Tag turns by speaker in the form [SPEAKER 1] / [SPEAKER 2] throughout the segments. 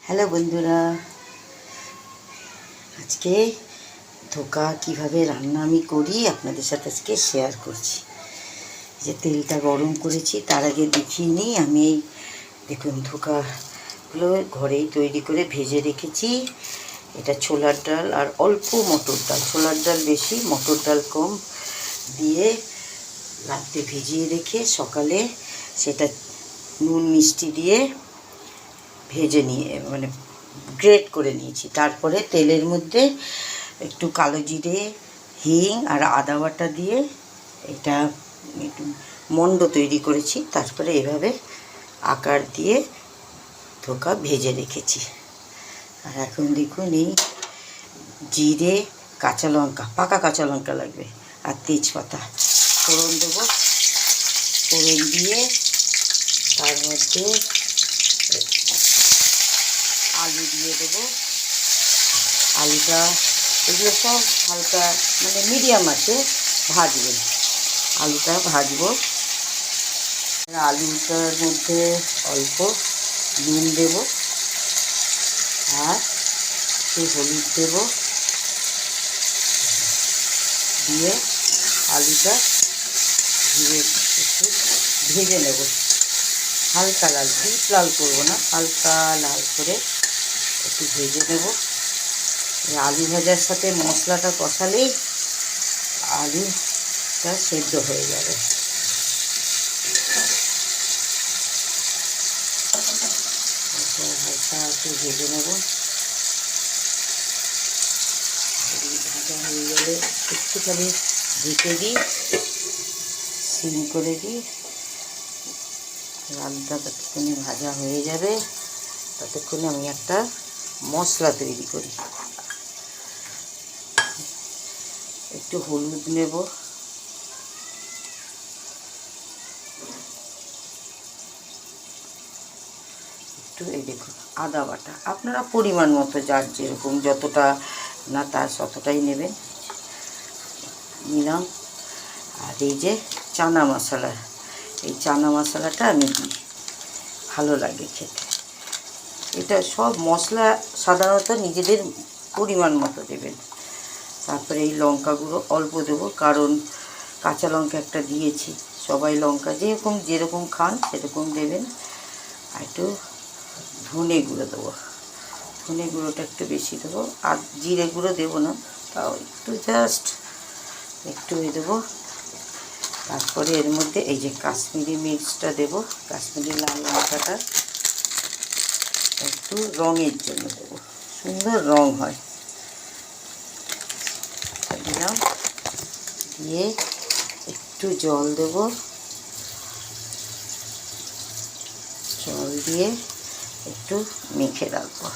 [SPEAKER 1] Hello বন্ধুরা, আজকে ধোকা কিভাবে রান্না আমি করি আপনাদের সাথে আজকে শেয়ার করছি। যে তেলটা গরম করেছি তার আগে দেখিয়ে নিই। আমি এই দেখুন ধোকাগুলো ঘরেই তৈরি করে ভেজে রেখেছি। এটা ছোলার ডাল আর অল্প মটর ডাল, ছোলার ডাল বেশি মটর ডাল কম দিয়ে রাত্রে ভিজিয়ে রেখে সকালে সেটা নুন মিষ্টি দিয়ে ভেজে নিয়ে গ্রেট করে নিয়েছি। তারপরে তেলের মধ্যে একটু কালো জিরে, হিং আর আদা বাটা দিয়ে এটা একটু মণ্ড তৈরি করেছি। তারপরে এভাবে আকার দিয়ে ধোকা ভেজে রেখেছি। আর এখন দেখুন এই জিরে, কাঁচা লঙ্কা, পাকা কাঁচা লঙ্কা লাগবে, আর তেজপাতা ফোড়ন দেবো। ফোড়ন দিয়ে তার মধ্যে আলু দিয়ে দেবো। আলুটা এগুলো সব হালকা মিডিয়াম আছে ভাজবেন। আলুটা ভাজবো। আলুটার মধ্যে অল্প নুন দেবো আর একটু হলুদ দেবো, দিয়ে আলুটা একটু ভেজে নেব হালকা লাল, ডিপ লাল করবো না, হালকা লাল করে একটু ভেজে নেব। আলু ভাজার সাথে মশলাটা কষালেই আলুটা সেদ্ধ হয়ে যাবে। হালকা একটু ভেজে নেব। ভাজা হয়ে গেলে একটুখানি ঢেকে দিই, সিম করে দিই। আলুটা ততক্ষণে ভাজা হয়ে যাবে। ততক্ষণে আমি একটা মশলা তৈরি করি। একটু হলুদ নেব, একটু এই দেখুন আদা বাটা, আপনারা পরিমাণ মতো যার যেরকম যতটা না তার ততটাই নেবেন, নিলাম। আর এই যে চানা মশলা, এই চানা মশলাটা আমি দিই, ভালো লাগে খেতে। এটা সব মশলা সাধারণত নিজেদের পরিমাণ মতো দেবেন। তারপরে এই লঙ্কা গুঁড়ো অল্প দেবো, কারণ কাঁচা লঙ্কা একটা দিয়েছি। সবাই লঙ্কা যেরকম খান সেরকম দেবেন। আর একটু ধনে গুঁড়ো দেবো, ধনে গুঁড়োটা একটু বেশি দেবো। আর জিরে গুঁড়ো দেবো না, তাও একটু জাস্ট একটু দেবো। তারপরে এর মধ্যে এই যে কাশ্মীরি মির্চটা দেবো, কাশ্মীরি লাল লঙ্কাটা একটু রঙের জন্য দেবো, সুন্দর রং হয়। দিলাম, দিয়ে একটু জল দেবো। জল দিয়ে একটু মেখে রাখবো।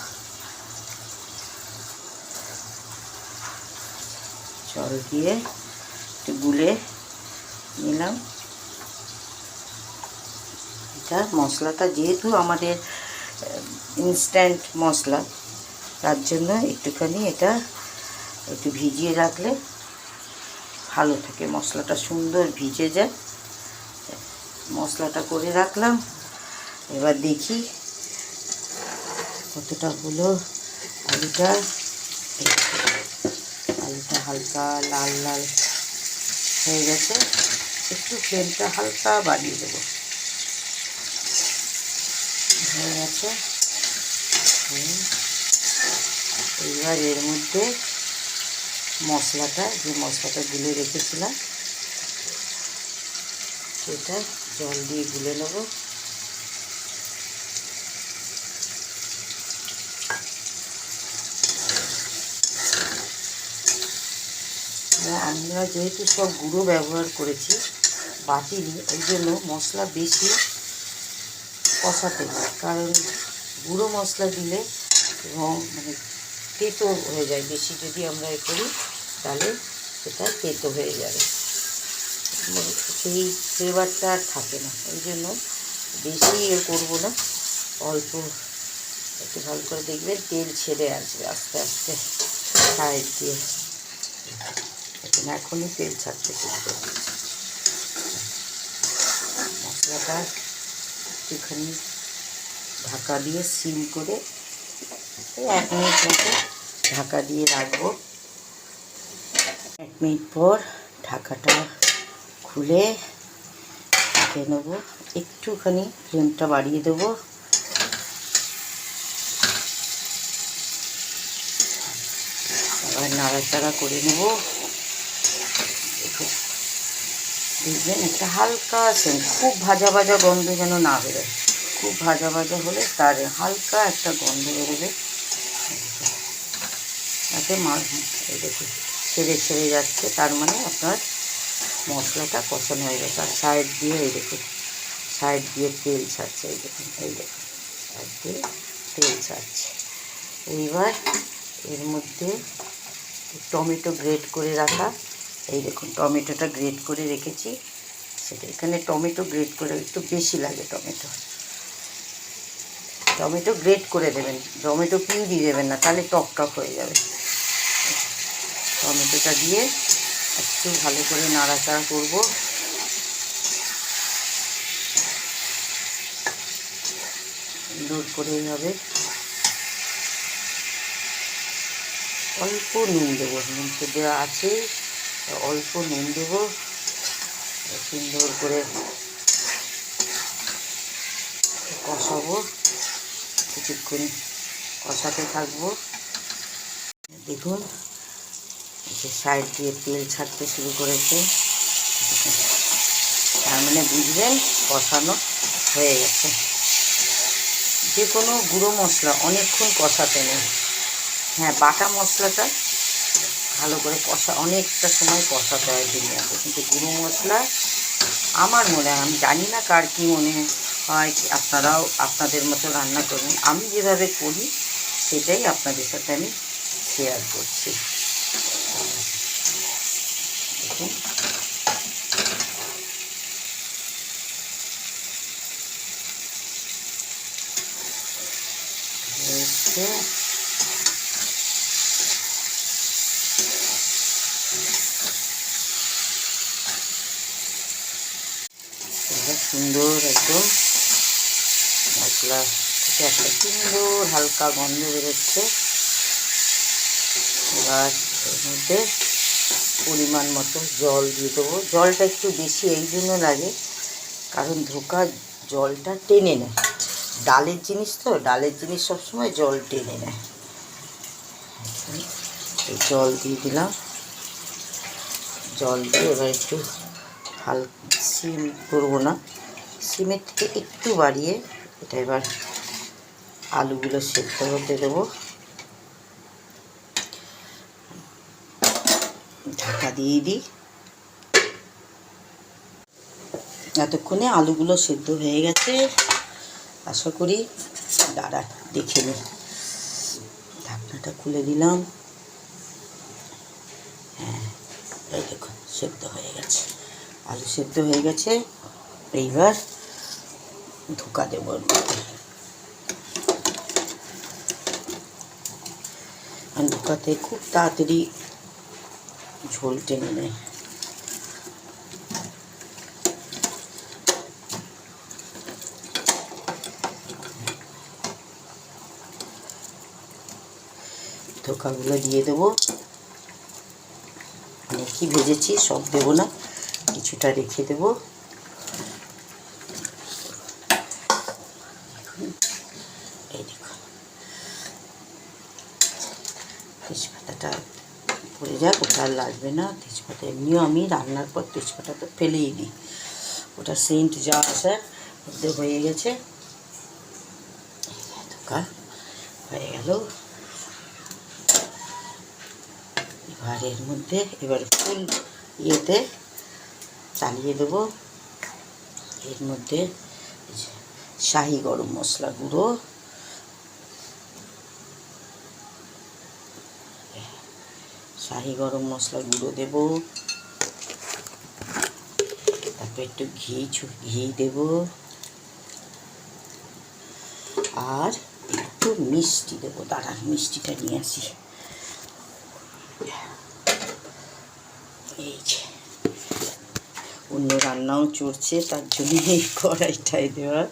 [SPEAKER 1] জল দিয়ে একটু গুলে নিলাম। এটা মশলাটা যেহেতু আমাদের ইনস্ট্যান্ট মশলা, তার জন্য একটুখানি এটা একটু ভিজিয়ে রাখলে ভালো থাকে, মশলাটা সুন্দর ভিজে যায়। মশলাটা করে রাখলাম। এবার দেখি কতটা হলো আলুটা। আলুটা হালকা লাল লাল হয়ে গেছে। একটু ফ্লেমটা হালকা বাড়িয়ে দেবো। হয়ে গেছে। এবার এর মধ্যে যে মশলাটা গুলে রেখেছিলাম সেটা জল দিয়ে গুলে নেব। আমরা যেহেতু সব গুঁড়ো ব্যবহার করেছি, বাটিনি, ওই জন্য মশলা বেশি কষাতে হয়। কারণ গুঁড়ো মশলা দিলে রং তেতো হয়ে যায়, বেশি যদি আমরা করি তাহলে সেটা তেতো হয়ে যাবে, সেই ফ্লেভারটা আর থাকে না। ওই জন্য বেশি করবো না, অল্প একটু ভালো করে দেখবেন তেল ছেড়ে আসবে আস্তে আস্তে সাইড দিয়ে। এখনই তেল ছাড়তে শুরু করবে। মশলাটা একটুখানি ঢাকা দিয়ে সিম করে এই 1 মিনিট মতো ঢাকা দিয়ে রাখবো। 1 মিনিট পর ঢাকাটা খুলে ঢেকে নেবো। একটুখানি ফ্লেমটা বাড়িয়ে দেবো। আবার নাড়াচাড়া করে নেব। দেখবেন একটা হালকা সেন্ট, খুব ভাজা ভাজা গন্ধ যেন না বেরোয়। খুব ভাজা ভাজা হলে তার হালকা একটা গন্ধ বেরোবে। তাতে মাছ এই দেখুন ছেড়ে ছেড়ে যাচ্ছে, তার মানে আপনার মশলাটা কষানো হয়ে গেছে। আর সাইড দিয়ে এই দেখুন, সাইড দিয়ে তেল ছাড়ছে। এই দেখুন, এই দেখুন, সাইড দিয়ে তেল ছাড়ছে। এইবার এর মধ্যে টমেটো গ্রেট করে রাখা, এই দেখুন টমেটোটা গ্রেট করে রেখেছি, সেটা এখানে টমেটো গ্রেট করে একটু বেশি লাগে। টমেটো গ্রেট করে দেবেন, টমেটো পিউরি দেবেন না, তাহলে টক টক হয়ে যাবে। টমেটোটা দিয়ে একটু ভালো করে নাড়াচাড়া করব। সুন্দর করে হবে। অল্প নুন দেবো, নুন তো দেওয়া আছে, অল্প নুন দেবো। সুন্দর করে কষাবো, কিছুক্ষণ কষাতে থাকবো। দেখুন যে সাইড দিয়ে তেল ছাড়তে শুরু করেছে, তার মানে বুঝবেন কষানো হয়ে গেছে। যে কোনো গুঁড়ো মশলা অনেকক্ষণ কষাতে নেই। হ্যাঁ, বাটা মশলাটা ভালো করে অনেকটা সময় কষাতে হয় বিরিয়ানিতে, কিন্তু গুঁড়ো মশলা আমার মনে হয়, আমি জানি না কার কী মনে হয়, আপনারাও আপনাদের মতো রান্না করবেন। আমি যেভাবে করি সেটাই আপনাদের সাথে আমি শেয়ার করছি। দেখুন সুন্দর একদম মশলা থেকে একটা সুন্দর হালকা গন্ধ বেরোচ্ছে। এবার এর মধ্যে পরিমাণ মতো জল দিয়ে দেবো। জলটা একটু বেশি এই জন্য লাগে, কারণ ধোকা জলটা টেনে নেয়। ডালের জিনিস তো, ডালের জিনিস সবসময় জল টেনে নেয়। এই জল দিয়ে দিলাম। জল দিয়ে এবার একটু হালকা সিম করবো না, সিমের থেকে একটু বাড়িয়ে এটা এবার আলুগুলো সেদ্ধ হতে দেবো। ঢাকা দিয়ে দিই। এতক্ষণে আলুগুলো সেদ্ধ হয়ে গেছে আশা করি। দাঁড়া দেখে নিই, ঢাকনাটা খুলে দিলাম। হ্যাঁ, এই দেখুন সেদ্ধ হয়ে গেছে, আলু সেদ্ধ হয়ে গেছে। এইবার ধোকা দেবো। ধোকাতে খুব তাড়াতাড়ি ঝোল টেনে নেয়। ধোকাগুলো দিয়ে দেবো। কি ভেজেছি সব দেবো না, কিছুটা রেখে দেবো। এই দেখুন তেজপাতাটা পড়ে যাক, ওটা আর লাগবে না। তেজপাতা এমনিও আমি রান্নার পর তেজপাতাটা ফেলেই দিই, ওটা সেন্ট যা আসে ওদের হয়ে গেছে। ধোকা হয়ে গেল। এবার এর মধ্যে এবার ফুল ইয়েতে চালিয়ে দেবো। এর মধ্যে শাহি গরম মশলা গুঁড়ো, শাহি গরম মশলা গুঁড়ো দেবো। তারপর একটু ঘি দেবো, আর একটু মিষ্টি দেবো। দাঁড়ান মিষ্টিটা নিয়ে আসি। এই যে অন্য রান্নাও চড়ছে, তার জন্য এই কড়াইটাই দেওয়া।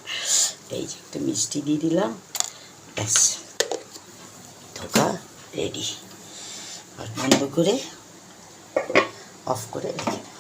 [SPEAKER 1] এই যে একটু মিষ্টি দিয়ে দিলাম, ব্যাস রেডি। আর বন্ধ করে অফ করে রেখে দেব।